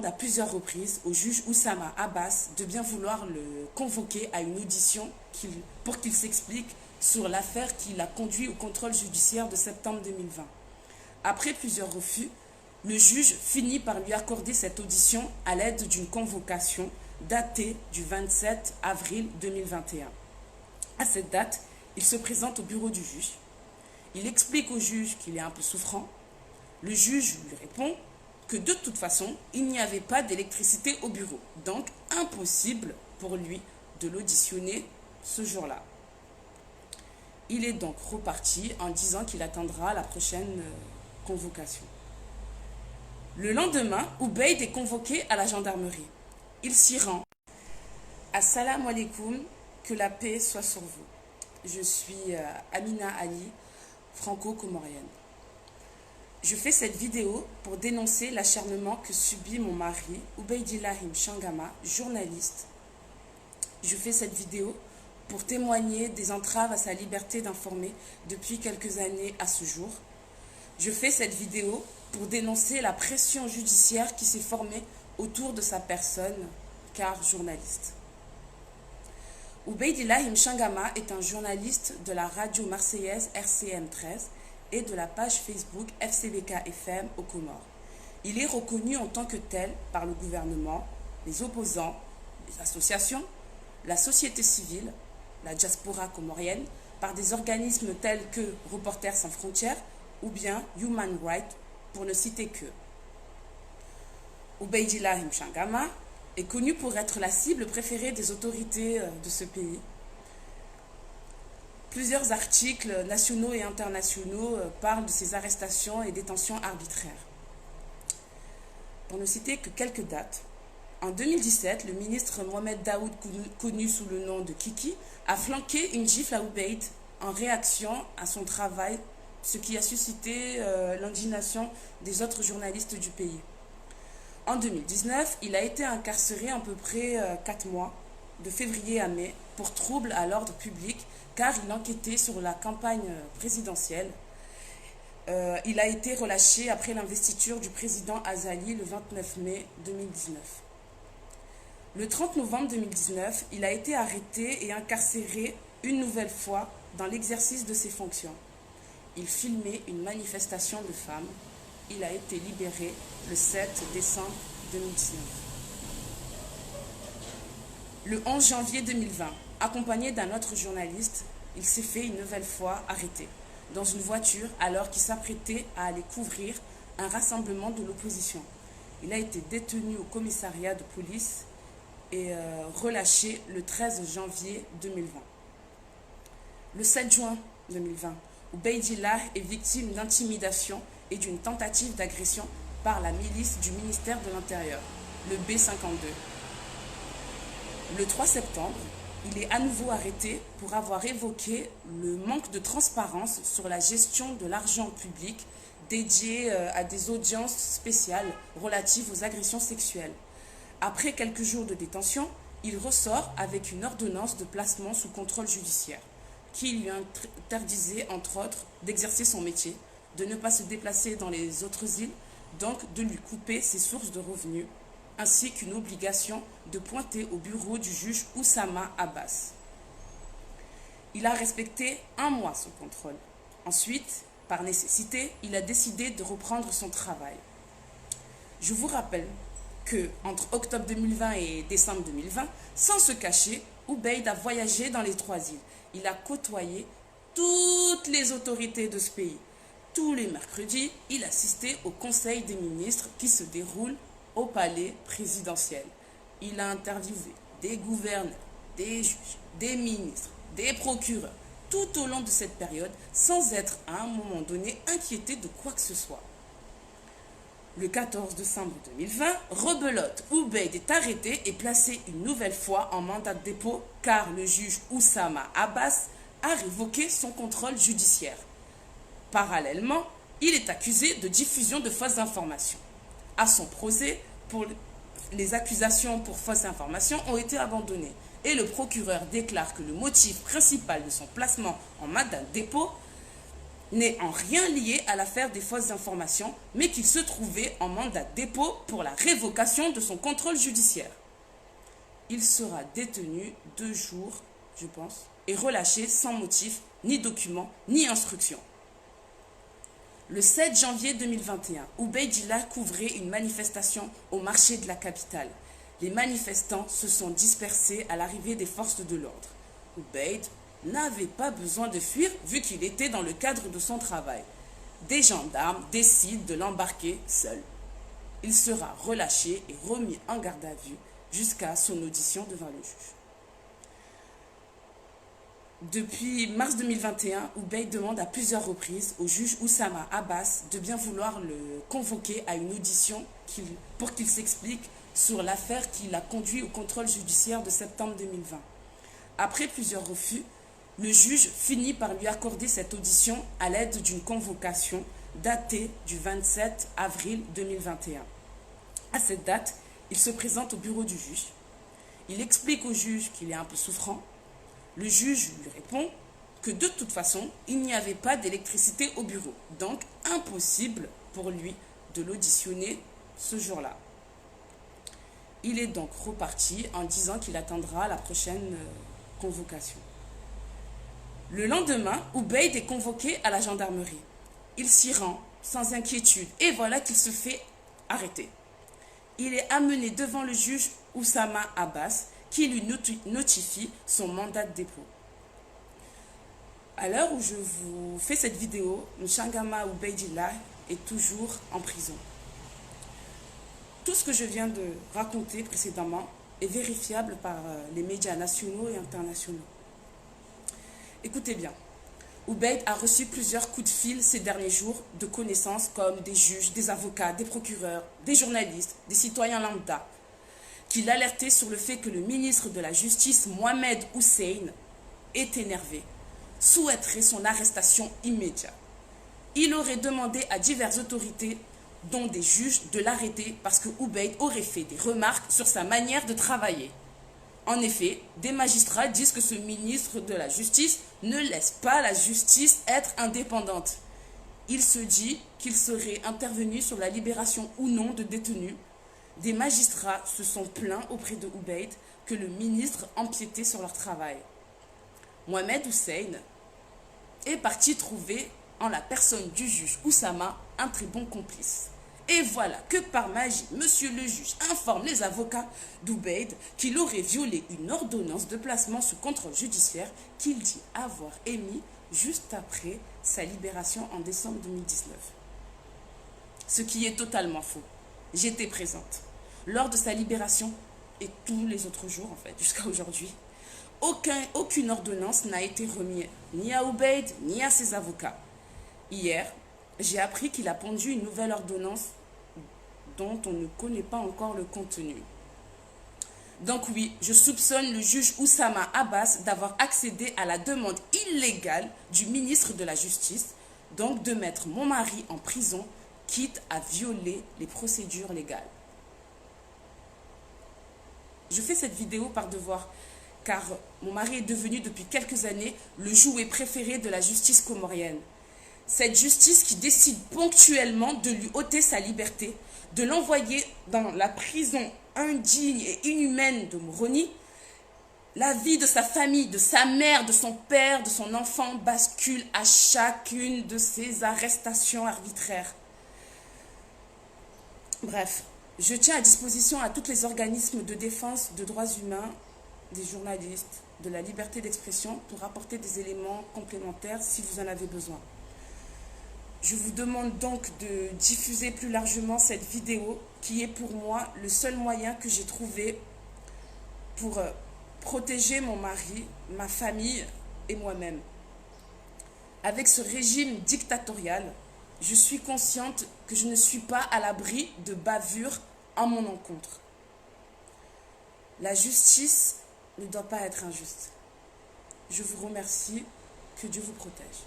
à plusieurs reprises au juge Oussama Abbas de bien vouloir le convoquer à une audition pour qu'il s'explique sur l'affaire qui l'a conduit au contrôle judiciaire de septembre 2020. Après plusieurs refus, le juge finit par lui accorder cette audition à l'aide d'une convocation datée du 27 avril 2021. À cette date, il se présente au bureau du juge. Il explique au juge qu'il est un peu souffrant. Le juge lui répond que de toute façon, il n'y avait pas d'électricité au bureau, donc impossible pour lui de l'auditionner ce jour-là. Il est donc reparti en disant qu'il attendra la prochaine convocation. Le lendemain, Obeid est convoqué à la gendarmerie. Il s'y rend. Assalamu alaikum, que la paix soit sur vous. Je suis Amina Ali, franco-comorienne. Je fais cette vidéo pour dénoncer l'acharnement que subit mon mari, Obeidillah Mchangama, journaliste. Je fais cette vidéo pour témoigner des entraves à sa liberté d'informer depuis quelques années à ce jour. Je fais cette vidéo pour dénoncer la pression judiciaire qui s'est formée autour de sa personne, car journaliste. Obeidillah Mchangama est un journaliste de la radio marseillaise RCM 13 et de la page Facebook FCBK FM aux Comores. Il est reconnu en tant que tel par le gouvernement, les opposants, les associations, la société civile, la diaspora comorienne, par des organismes tels que Reporters sans frontières ou bien Human Rights, pour ne citer que. Obeidillah Mchangama est connu pour être la cible préférée des autorités de ce pays. Plusieurs articles nationaux et internationaux parlent de ces arrestations et détentions arbitraires. Pour ne citer que quelques dates, en 2017, le ministre Mohamed Daoud, connu sous le nom de Kiki, a flanqué une gifle à Obeid en réaction à son travail, ce qui a suscité l'indignation des autres journalistes du pays. En 2019, il a été incarcéré à peu près 4 mois, de février à mai, pour trouble à l'ordre public, car il enquêtait sur la campagne présidentielle. Il a été relâché après l'investiture du président Azali le 29 mai 2019. Le 30 novembre 2019, il a été arrêté et incarcéré une nouvelle fois dans l'exercice de ses fonctions. Il filmait une manifestation de femmes. Il a été libéré le 7 décembre 2019. Le 11 janvier 2020, accompagné d'un autre journaliste, il s'est fait une nouvelle fois arrêter dans une voiture alors qu'il s'apprêtait à aller couvrir un rassemblement de l'opposition. Il a été détenu au commissariat de police et relâché le 13 janvier 2020. Le 7 juin 2020, Obeidillah est victime d'intimidation et d'une tentative d'agression par la milice du ministère de l'Intérieur, le B52. Le 3 septembre, il est à nouveau arrêté pour avoir évoqué le manque de transparence sur la gestion de l'argent public dédié à des audiences spéciales relatives aux agressions sexuelles. Après quelques jours de détention, il ressort avec une ordonnance de placement sous contrôle judiciaire qui lui interdisait, entre autres, d'exercer son métier, de ne pas se déplacer dans les autres îles, donc de lui couper ses sources de revenus, ainsi qu'une obligation de pointer au bureau du juge Oussama Abbas. Il a respecté 1 mois son contrôle. Ensuite, par nécessité, il a décidé de reprendre son travail. Je vous rappelle que entre octobre 2020 et décembre 2020, sans se cacher, Obeid a voyagé dans les 3 îles. Il a côtoyé toutes les autorités de ce pays. Tous les mercredis, il assistait au Conseil des ministres qui se déroule au palais présidentiel. Il a interviewé des gouverneurs, des juges, des ministres, des procureurs, tout au long de cette période, sans être à un moment donné inquiété de quoi que ce soit. Le 14 décembre 2020, rebelote, Obeid est arrêté et placé une nouvelle fois en mandat de dépôt car le juge Oussama Abbas a révoqué son contrôle judiciaire. Parallèlement, il est accusé de diffusion de fausses informations. À son procès, les accusations pour fausses informations ont été abandonnées et le procureur déclare que le motif principal de son placement en mandat de dépôt n'est en rien lié à l'affaire des fausses informations, mais qu'il se trouvait en mandat de dépôt pour la révocation de son contrôle judiciaire. Il sera détenu 2 jours, je pense, et relâché sans motif, ni document, ni instruction. Le 7 janvier 2021, Ubaydillah couvrait une manifestation au marché de la capitale. Les manifestants se sont dispersés à l'arrivée des forces de l'ordre. Ubayd n'avait pas besoin de fuir vu qu'il était dans le cadre de son travail. Des gendarmes décident de l'embarquer seul. Il sera relâché et remis en garde à vue jusqu'à son audition devant le juge. Depuis mars 2021, Ubayd demande à plusieurs reprises au juge Oussama Abbas de bien vouloir le convoquer à une audition pour qu'il s'explique sur l'affaire qui l'a conduit au contrôle judiciaire de septembre 2020. Après plusieurs refus, le juge finit par lui accorder cette audition à l'aide d'une convocation datée du 27 avril 2021. À cette date, il se présente au bureau du juge. Il explique au juge qu'il est un peu souffrant. Le juge lui répond que de toute façon, il n'y avait pas d'électricité au bureau, donc impossible pour lui de l'auditionner ce jour-là. Il est donc reparti en disant qu'il attendra la prochaine convocation. Le lendemain, Ubayd est convoqué à la gendarmerie. Il s'y rend sans inquiétude et voilà qu'il se fait arrêter. Il est amené devant le juge Oussama Abbas qui lui notifie son mandat de dépôt. À l'heure où je vous fais cette vidéo, Mchangama Ubaydillah est toujours en prison. Tout ce que je viens de raconter précédemment est vérifiable par les médias nationaux et internationaux. Écoutez bien, Ubayd a reçu plusieurs coups de fil ces derniers jours de connaissances comme des juges, des avocats, des procureurs, des journalistes, des citoyens lambda, qui l'alertaient sur le fait que le ministre de la Justice, Mohamed Hussein, est énervé, souhaiterait son arrestation immédiate. Il aurait demandé à diverses autorités, dont des juges, de l'arrêter parce que Ubayd aurait fait des remarques sur sa manière de travailler. En effet, des magistrats disent que ce ministre de la Justice ne laisse pas la justice être indépendante. Il se dit qu'il serait intervenu sur la libération ou non de détenus. Des magistrats se sont plaints auprès de Ubayd que le ministre empiétait sur leur travail. Mohamed Hussein est parti trouver en la personne du juge Oussama un très bon complice. Et voilà que par magie, monsieur le juge informe les avocats d'Ubayd qu'il aurait violé une ordonnance de placement sous contrôle judiciaire qu'il dit avoir émis juste après sa libération en décembre 2019. Ce qui est totalement faux. J'étais présente lors de sa libération et tous les autres jours en fait, jusqu'à aujourd'hui. Aucune ordonnance n'a été remise ni à Ubayd ni à ses avocats. Hier, j'ai appris qu'il a pondu une nouvelle ordonnance dont on ne connaît pas encore le contenu. Donc oui, je soupçonne le juge Oussama Abbas d'avoir accédé à la demande illégale du ministre de la Justice, donc de mettre mon mari en prison, quitte à violer les procédures légales. Je fais cette vidéo par devoir, car mon mari est devenu depuis quelques années le jouet préféré de la justice comorienne. Cette justice qui décide ponctuellement de lui ôter sa liberté, de l'envoyer dans la prison indigne et inhumaine de Moroni. La vie de sa famille, de sa mère, de son père, de son enfant bascule à chacune de ces arrestations arbitraires. Bref, je tiens à disposition à tous les organismes de défense de droits humains, des journalistes, de la liberté d'expression pour apporter des éléments complémentaires si vous en avez besoin. Je vous demande donc de diffuser plus largement cette vidéo qui est pour moi le seul moyen que j'ai trouvé pour protéger mon mari, ma famille et moi-même. Avec ce régime dictatorial, je suis consciente que je ne suis pas à l'abri de bavures en mon encontre. La justice ne doit pas être injuste. Je vous remercie. Que Dieu vous protège.